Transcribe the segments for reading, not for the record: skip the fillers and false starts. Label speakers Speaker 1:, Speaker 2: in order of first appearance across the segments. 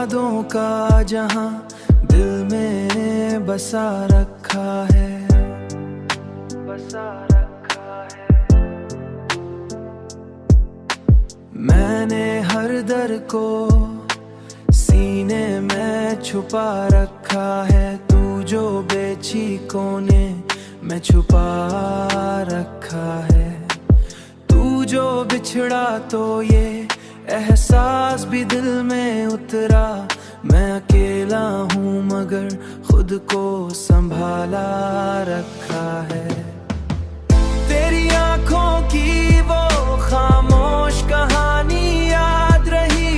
Speaker 1: यादों का जहां दिल में बसा रखा है, बसा रखा है। मैंने हर दर्द को सीने में छुपा रखा है, तू जो बेची कोने में छुपा रखा है। तू जो बिछड़ा तो ये एहसास भी दिल में उतरा, मैं अकेला हूँ मगर खुद को संभाला रखा है। तेरी आंखों की वो खामोश कहानी याद रही,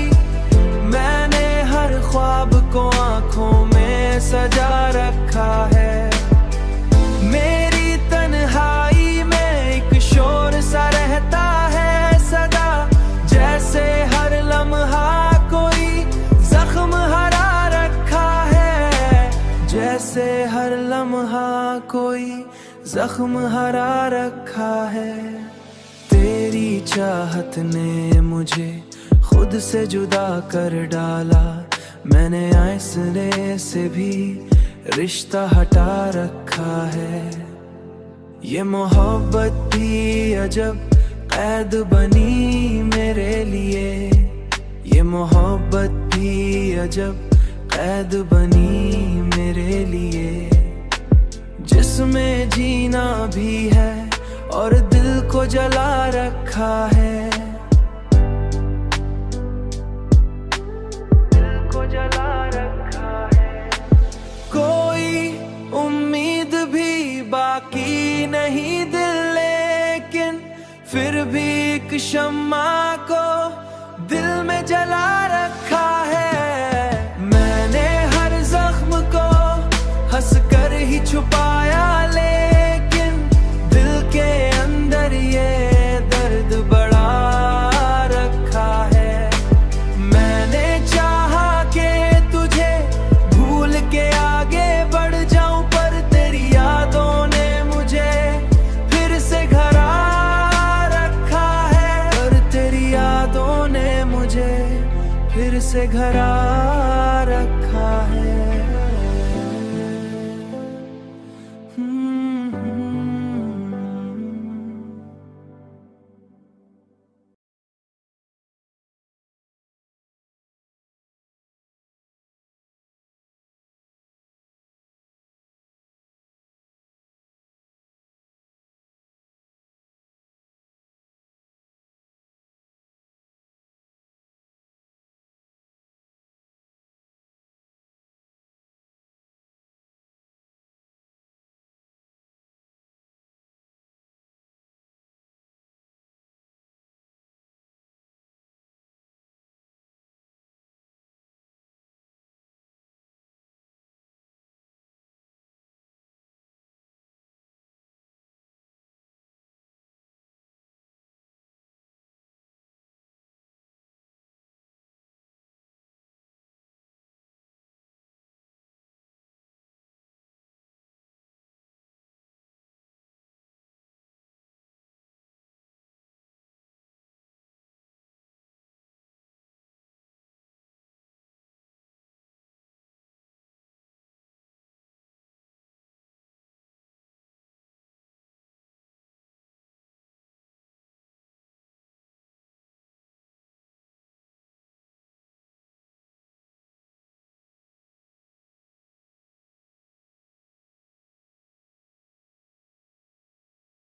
Speaker 1: मैंने हर ख्वाब को आंखों में सजा रखा है। मेरी तन्हाई में एक शोर सा रहता है सदा, जैसे हर लम्हा कोई जख्म हरा रखा है, जैसे हर लम्हा कोई जख्म हरा रखा है। तेरी चाहत ने मुझे खुद से जुदा कर डाला, मैंने फैसले से भी रिश्ता हटा रखा है। ये मोहब्बत भी अजब कैद बनी मेरे लिए, ये मोहब्बत भी अजब कैद बनी मेरे लिए, जिसमें जीना भी है और दिल को जला रखा है, दिल को जला रखा है। कोई उम्मीद भी बाकी नहीं दिल, लेकिन फिर भी एक शम्मा को दिल में जला रखा है। मैंने हर जख्म को हंस कर ही छुपाया, लेकिन दिल के अंदर ये दर्द बढ़ा रखा है। मैंने चाहा कि तुझे भूल के आगे बढ़ जाऊं, पर तेरी यादों ने मुझे फिर से घरा फिर से घरा